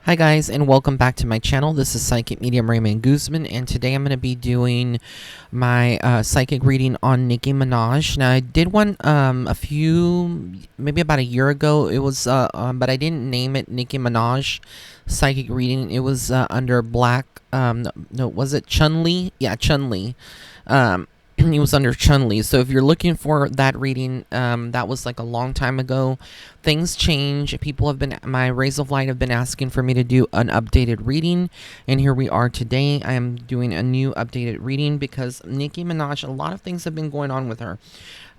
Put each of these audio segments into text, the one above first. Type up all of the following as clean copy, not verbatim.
Hi guys, and welcome back to my channel. This is Psychic Medium Raymond Guzman, and today I'm going to be doing my psychic reading on Nicki Minaj. Now I did one maybe about a year ago. It was but I didn't name it Nicki Minaj psychic reading. It was under Black. No, was it Chun-Li? Yeah, Chun-Li. He was under Chun-Li. So if you're looking for that reading, that was like a long time ago. Things change. My Rays of Light have been asking for me to do an updated reading, and here we are today. I am doing a new updated reading because Nicki Minaj, a lot of things have been going on with her.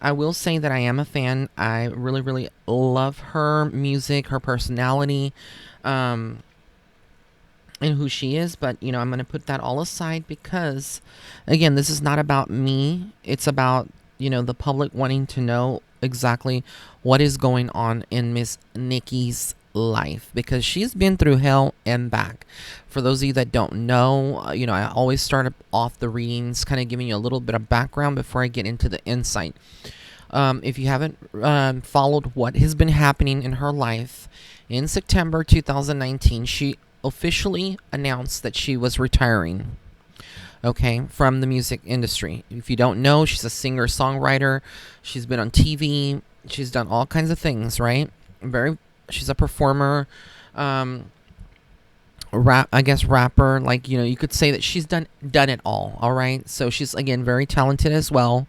I will say that I am a fan. I really, really love her music, her personality, and who she is, but I'm going to put that all aside because, again, this is not about me. It's about the public wanting to know exactly what is going on in Miss Nicki's life, because she's been through hell and back. For those of you that don't know, I always start off the readings kind of giving you a little bit of background before I get into the insight. If you haven't followed what has been happening in her life, in September 2019, she officially announced that she was retiring, from the music industry. If you don't know, she's a singer-songwriter. She's been on TV. She's done all kinds of things, right? She's a performer, rapper. Like, you could say that she's done it all right? So she's, again, very talented as well.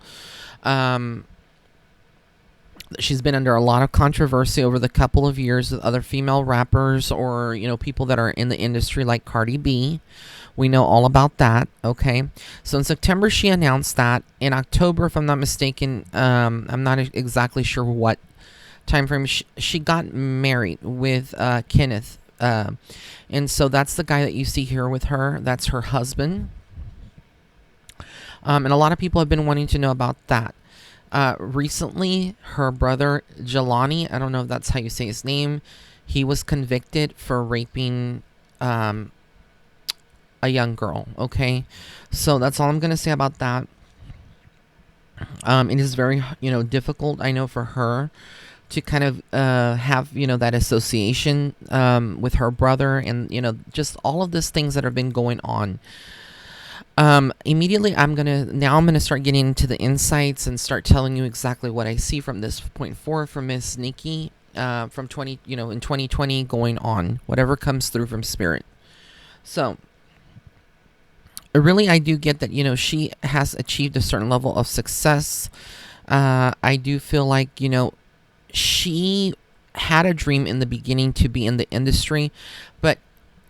She's been under a lot of controversy over the couple of years with other female rappers or, people that are in the industry like Cardi B. We know all about that, okay? So in September, she announced that. In October, if I'm not mistaken, I'm not exactly sure what time frame, she got married with Kenneth. And so that's the guy that you see here with her. That's her husband. And a lot of people have been wanting to know about that. Recently, her brother, Jelani, I don't know if that's how you say his name, he was convicted for raping a young girl, okay? So that's all I'm going to say about that. It is very, difficult, I know, for her to kind of have, that association with her brother and, just all of these things that have been going on. Immediately I'm gonna start getting into the insights and start telling you exactly what I see from this point forward from Miss Nicki, from in 2020 going on, whatever comes through from spirit. So really, I do get that, she has achieved a certain level of success. I do feel like, she had a dream in the beginning to be in the industry, but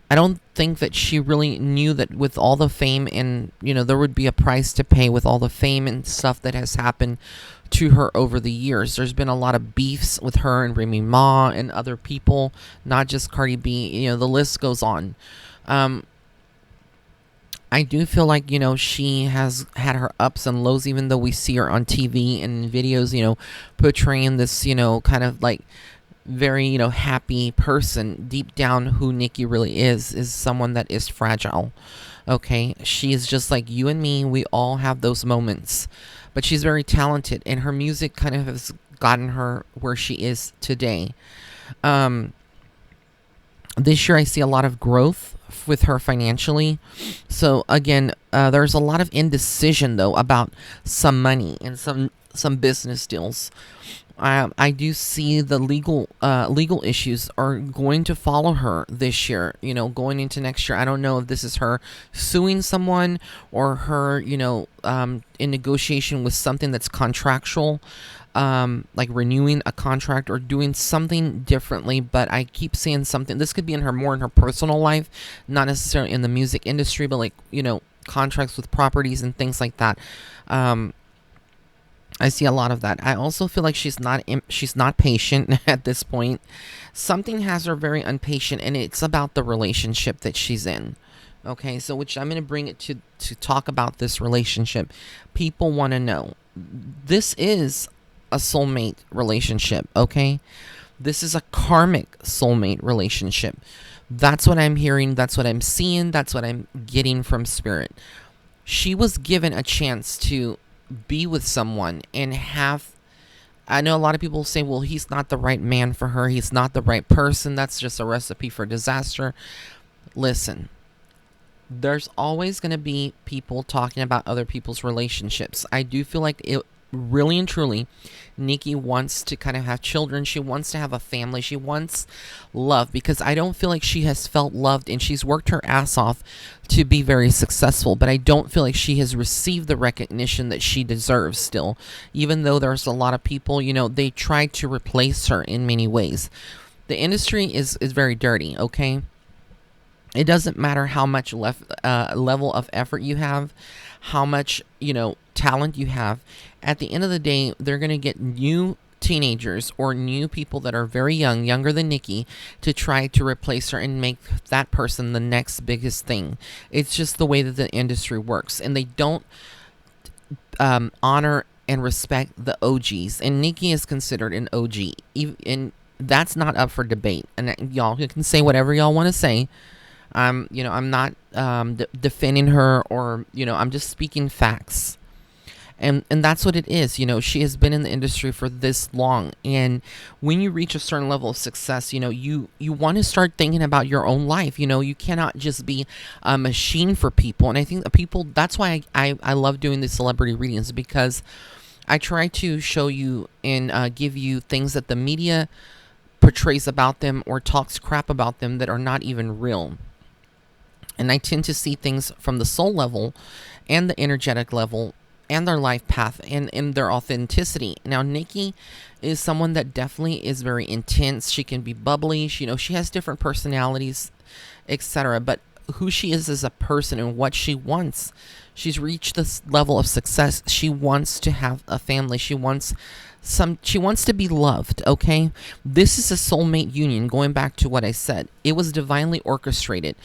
I don't think that she really knew that with all the fame and, there would be a price to pay with all the fame and stuff that has happened to her over the years. There's been a lot of beefs with her and Remy Ma and other people, not just Cardi B. The list goes on. I do feel like, she has had her ups and lows, even though we see her on TV and videos, portraying this, kind of like very, happy person. Deep down, who Nicki really is someone that is fragile, okay? She is just like you and me. We all have those moments, but she's very talented, and her music kind of has gotten her where she is today. This year I see a lot of growth with her financially. So again, there's a lot of indecision though about some money and some business deals. I do see the legal issues are going to follow her this year, going into next year. I don't know if this is her suing someone or her, in negotiation with something that's contractual, like renewing a contract or doing something differently. But I keep seeing something. This could be more in her personal life, not necessarily in the music industry, but like, contracts with properties and things like that. I see a lot of that. I also feel like she's not patient at this point. Something has her very impatient, and it's about the relationship that she's in. Okay, so which I'm going to bring it to talk about this relationship. People want to know. This is a soulmate relationship, okay? This is a karmic soulmate relationship. That's what I'm hearing. That's what I'm seeing. That's what I'm getting from spirit. She was given a chance to be with someone and have I know a lot of people say, well, he's not the right man for her. He's not the right person. That's just a recipe for disaster. Listen, there's always going to be people talking about other people's relationships. I do feel like it really and truly, Nicki wants to kind of have children. She wants to have a family. She wants love, because I don't feel like she has felt loved, and she's worked her ass off to be very successful, but I don't feel like she has received the recognition that she deserves still, even though there's a lot of people, they try to replace her in many ways. The industry is very dirty, okay? It doesn't matter how much level of effort you have, how much talent you have. At the end of the day, they're gonna get new teenagers or new people that are very young, younger than Nicki, to try to replace her and make that person the next biggest thing. It's just the way that the industry works, and they don't honor and respect the OGs. And Nicki is considered an OG, and that's not up for debate. And y'all can say whatever y'all want to say. I'm not defending her, or I'm just speaking facts, and that's what it is. She has been in the industry for this long, and when you reach a certain level of success, you want to start thinking about your own life. You cannot just be a machine for people, and I think that people. That's why I love doing these celebrity readings, because I try to show you and give you things that the media portrays about them or talks crap about them that are not even real. And I tend to see things from the soul level and the energetic level and their life path and their authenticity. Now, Nicki is someone that definitely is very intense. She can be bubbly. She has different personalities, etc. But who she is as a person and what she wants, she's reached this level of success. She wants to have a family. She wants to be loved, okay? This is a soulmate union. Going back to what I said, it was divinely orchestrated.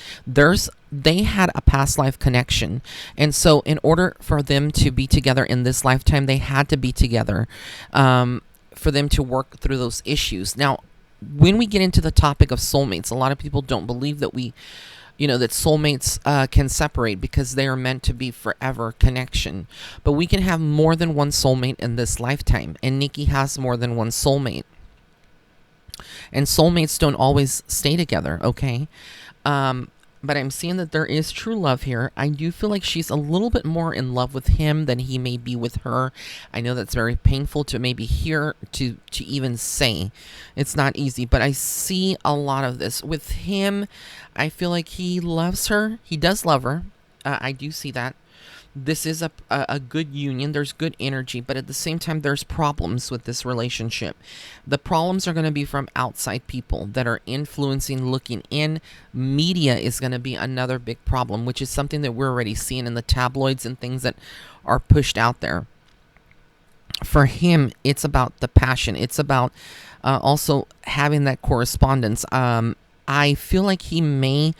They had a past life connection, and so in order for them to be together in this lifetime, they had to be together for them to work through those issues. Now, when we get into the topic of soulmates, a lot of people don't believe that that soulmates can separate, because they are meant to be forever connection. But we can have more than one soulmate in this lifetime, and Nicki has more than one soulmate. And soulmates don't always stay together, okay? But I'm seeing that there is true love here. I do feel like she's a little bit more in love with him than he may be with her. I know that's very painful to maybe hear, to even say. It's not easy, but I see a lot of this. With him, I feel like he loves her. He does love her. I do see that. This is a good union. There's good energy, but at the same time, there's problems with this relationship. The problems are going to be from outside people that are influencing, looking in. Media is going to be another big problem, which is something that we're already seeing in the tabloids and things that are pushed out there. For him, it's about the passion. It's about also having that correspondence. I feel like he may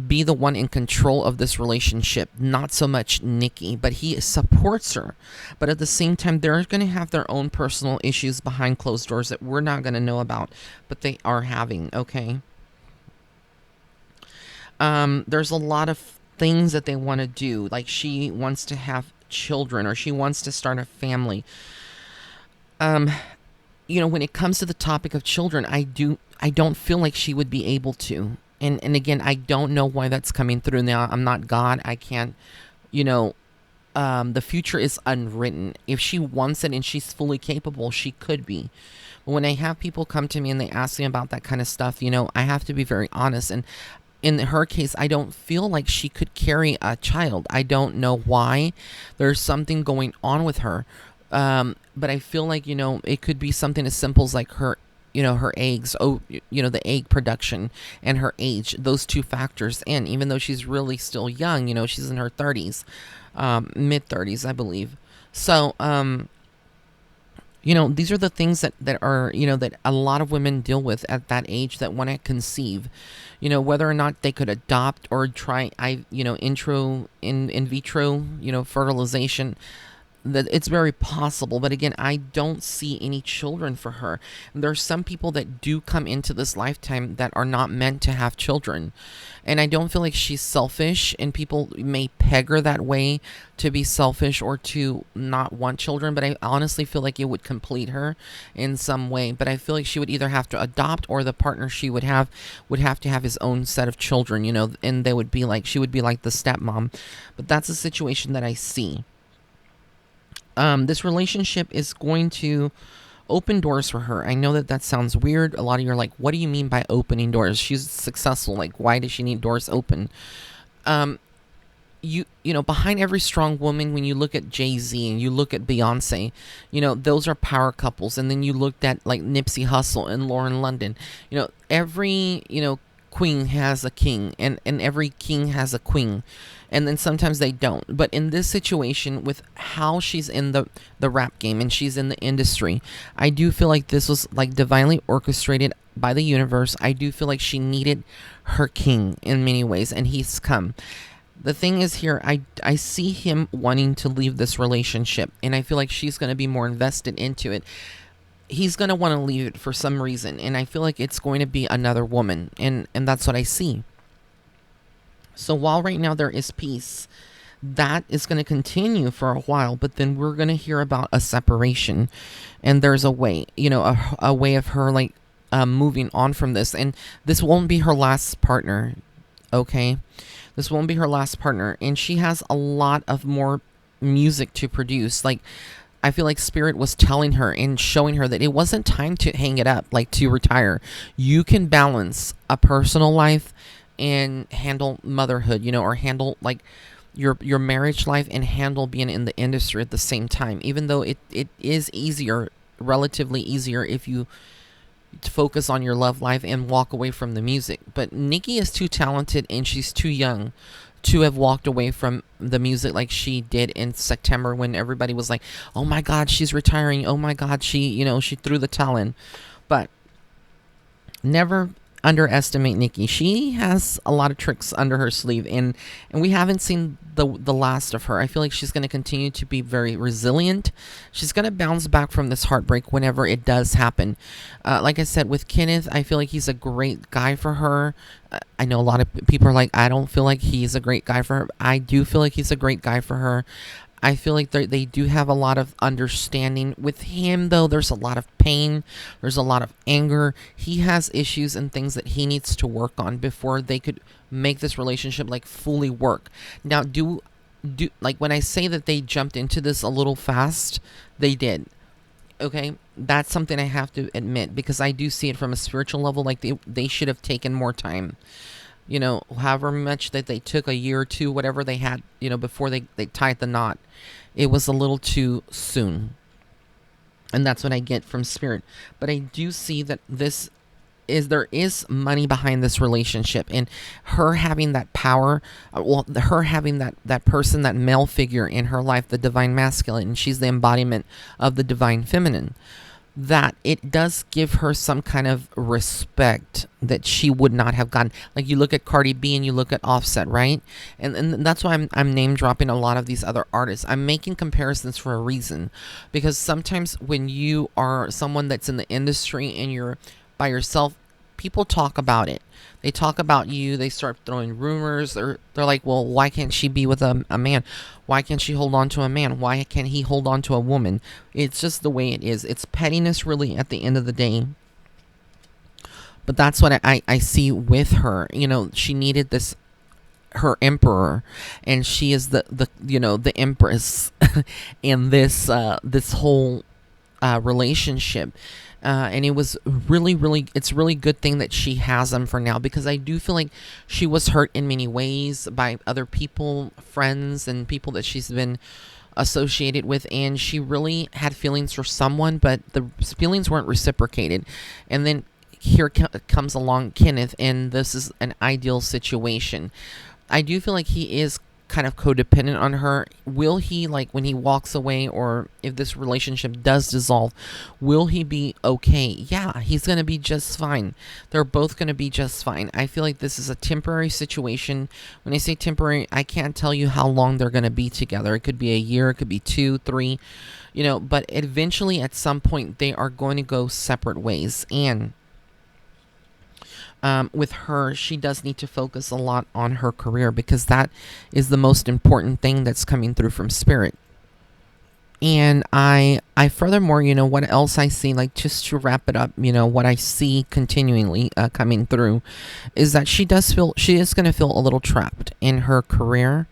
be the one in control of this relationship, not so much Nicki, but he supports her. But at the same time, they're going to have their own personal issues behind closed doors that we're not going to know about, but they are having, okay? There's a lot of things that they want to do, like she wants to have children, or she wants to start a family. When it comes to the topic of children, I don't feel like she would be able to. And again, I don't know why that's coming through. Now, I'm not God. I can't, the future is unwritten. If she wants it and she's fully capable, she could be. But when I have people come to me and they ask me about that kind of stuff, I have to be very honest. And in her case, I don't feel like she could carry a child. I don't know why. There's something going on with her. But I feel like, it could be something as simple as like her eggs, the egg production and her age, those two factors. And even though she's really still young, she's in her 30s, mid 30s, I believe. So, these are the things that are, that a lot of women deal with at that age that want to conceive, whether or not they could adopt or try, in vitro, fertilization. that it's very possible, but again, I don't see any children for her. There's some people that do come into this lifetime that are not meant to have children, and I don't feel like she's selfish, and people may peg her that way to be selfish or to not want children, but I honestly feel like it would complete her in some way. But I feel like she would either have to adopt, or the partner she would have to have his own set of children, and they would be like, she would be like the stepmom. But that's a situation that I see. This relationship is going to open doors for her. I know that that sounds weird. A lot of you are like, what do you mean by opening doors? She's successful. Like, why does she need doors open? Um, behind every strong woman, when you look at Jay-Z and you look at Beyonce, those are power couples. And then you looked at like Nipsey Hussle and Lauren London. Every, queen has a king, and every king has a queen, and then sometimes they don't. But in this situation, with how she's in the rap game and she's in the industry, I do feel like this was like divinely orchestrated by the universe. I do feel like she needed her king in many ways, and he's come. The thing is here, I see him wanting to leave this relationship, and I feel like she's going to be more invested into it. He's going to want to leave it for some reason, and I feel like it's going to be another woman, and that's what I see. So while right now there is peace, that is going to continue for a while, but then we're going to hear about a separation, and there's a way, a way of her like moving on from this, and this won't be her last partner, okay? This won't be her last partner, and she has a lot of more music to produce. Like, I feel like Spirit was telling her and showing her that it wasn't time to hang it up, like to retire. You can balance a personal life and handle motherhood, or handle like your marriage life and handle being in the industry at the same time. Even though it is easier, relatively easier, if you focus on your love life and walk away from the music. But Nicki is too talented and she's too young to have walked away from the music like she did in September, when everybody was like, oh my God, she's retiring. Oh my God, she threw the towel in. But never underestimate Nicki. She has a lot of tricks under her sleeve, and we haven't seen the last of her. I feel like she's going to continue to be very resilient. She's going to bounce back from this heartbreak whenever it does happen. Like I said, with Kenneth, I feel like he's a great guy for her. I know a lot of people are like, I don't feel like he's a great guy for her. I do feel like he's a great guy for her. I feel like they do have a lot of understanding. With him, though, there's a lot of pain. There's a lot of anger. He has issues and things that he needs to work on before they could make this relationship like fully work. Now, do like when I say that they jumped into this a little fast, they did. Okay, that's something I have to admit, because I do see it from a spiritual level. Like they should have taken more time. However much that they took, a year or two, whatever they had, before they tied the knot, it was a little too soon. And that's what I get from Spirit. But I do see that there is money behind this relationship, and her having that power, her having that person, that male figure in her life, the divine masculine, and she's the embodiment of the divine feminine, that it does give her some kind of respect that she would not have gotten. Like, you look at Cardi B and you look at Offset, right? And that's why I'm name dropping a lot of these other artists. I'm making comparisons for a reason, because sometimes when you are someone that's in the industry and you're by yourself, people talk about it. They talk about you. They start throwing rumors. They're like, well, why can't she be with a man? Why can't she hold on to a man? Why can't he hold on to a woman? It's just the way it is. It's pettiness, really, at the end of the day. But that's what I see with her. She needed her emperor, and she is the empress in this whole relationship. And it was it's really good thing that she has him for now, because I do feel like she was hurt in many ways by other people, friends, and people that she's been associated with, and she really had feelings for someone, but the feelings weren't reciprocated. And then here comes along Kenneth, and this is an ideal situation. I do feel like he is kind of codependent on her. Will he, like, when he walks away, or if this relationship does dissolve, will he be okay? Yeah, he's gonna be just fine. They're both gonna be just fine. I feel like this is a temporary situation. When I say temporary, I can't tell you how long they're gonna be together. It could be a year, it could be 2, 3, but eventually at some point they are going to go separate ways. And with her, she does need to focus a lot on her career, because that is the most important thing that's coming through from spirit. And I furthermore, what else I see, like, just to wrap it up, what I see continually coming through is that she is going to feel a little trapped in her career.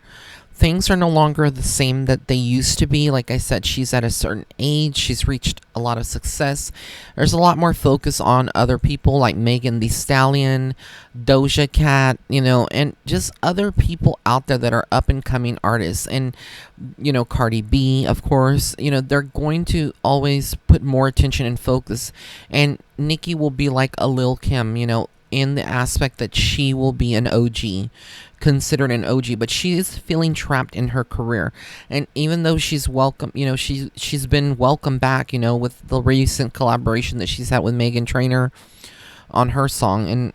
Things are no longer the same that they used to be. Like I said, she's at a certain age. She's reached a lot of success. There's a lot more focus on other people like Megan Thee Stallion, Doja Cat, and just other people out there that are up and coming artists. And, Cardi B, of course, they're going to always put more attention and focus. And Nicki will be like a Lil Kim, in the aspect that she will be an OG, considered an OG, but she is feeling trapped in her career. And even though she's welcome, she's been welcomed back, with the recent collaboration that she's had with Meghan Trainor on her song, and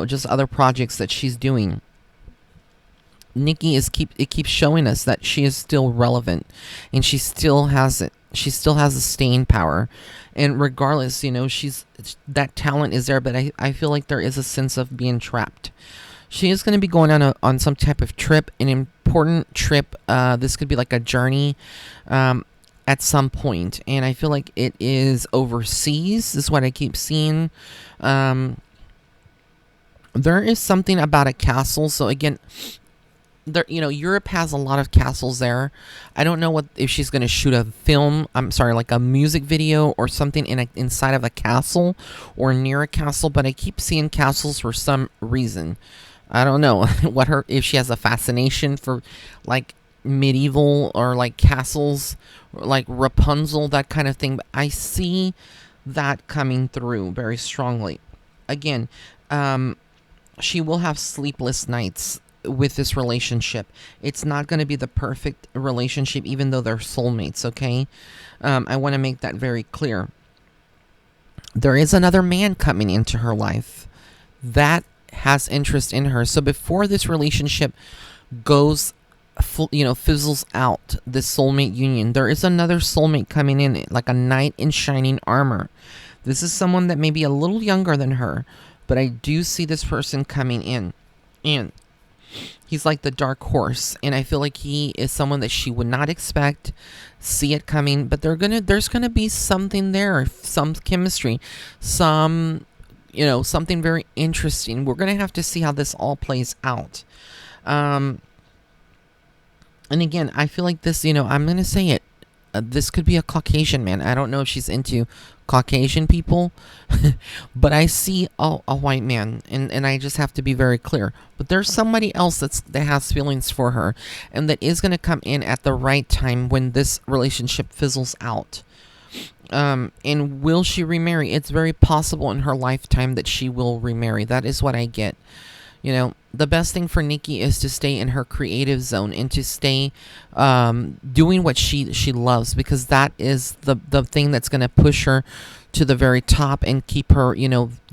just other projects that she's doing. Nicki keeps showing us that she is still relevant, and she still has it. She still has the staying power, and regardless, that talent is there. But I feel like there is a sense of being trapped. She is going to be going on some type of trip, an important trip. This could be like a journey at some point, and I feel like it is overseas. This is what I keep seeing. There is something about a castle. So again, there, Europe has a lot of castles there. I don't know if she's going to shoot a film. I'm sorry, like a music video or something inside of a castle or near a castle. But I keep seeing castles for some reason. I don't know if she has a fascination for like medieval or like castles, or like Rapunzel, that kind of thing. But I see that coming through very strongly. Again, she will have sleepless nights with this relationship. It's not going to be the perfect relationship, even though they're soulmates, okay? I want to make that very clear. There is another man coming into her life that has interest in her. So before this relationship goes, fizzles out, this soulmate union, there is another soulmate coming in, like a knight in shining armor. This is someone that may be a little younger than her, but I do see this person coming in. And he's like the dark horse, and I feel like he is someone that she would not expect, see it coming, but there's gonna be something there, some chemistry, some, something very interesting. We're gonna have to see how this all plays out. And again, I feel like this, I'm gonna say it, this could be a Caucasian man. I don't know if she's into Caucasian people, but I see a white man, and I just have to be very clear. But there's somebody else that has feelings for her, and that is going to come in at the right time when this relationship fizzles out. And will she remarry? It's very possible in her lifetime that she will remarry. That is what I get. The best thing for Nicki is to stay in her creative zone and to stay doing what she loves, because that is the thing that's going to push her to the very top and keep her,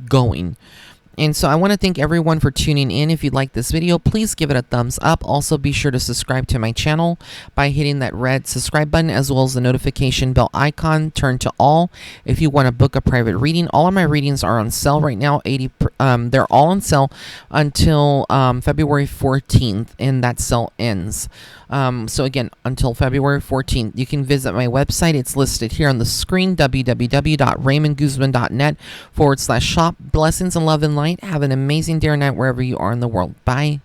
going. And so I want to thank everyone for tuning in. If you like this video, please give it a thumbs up. Also, be sure to subscribe to my channel by hitting that red subscribe button, as well as the notification bell icon turned to all. If you want to book a private reading, all of my readings are on sale right now. They're all on sale until February 14th, and that sale ends. So again, until February 14th, you can visit my website. It's listed here on the screen, www.raymondguzman.net/shop. Blessings and love and light. Have an amazing day or night wherever you are in the world. Bye.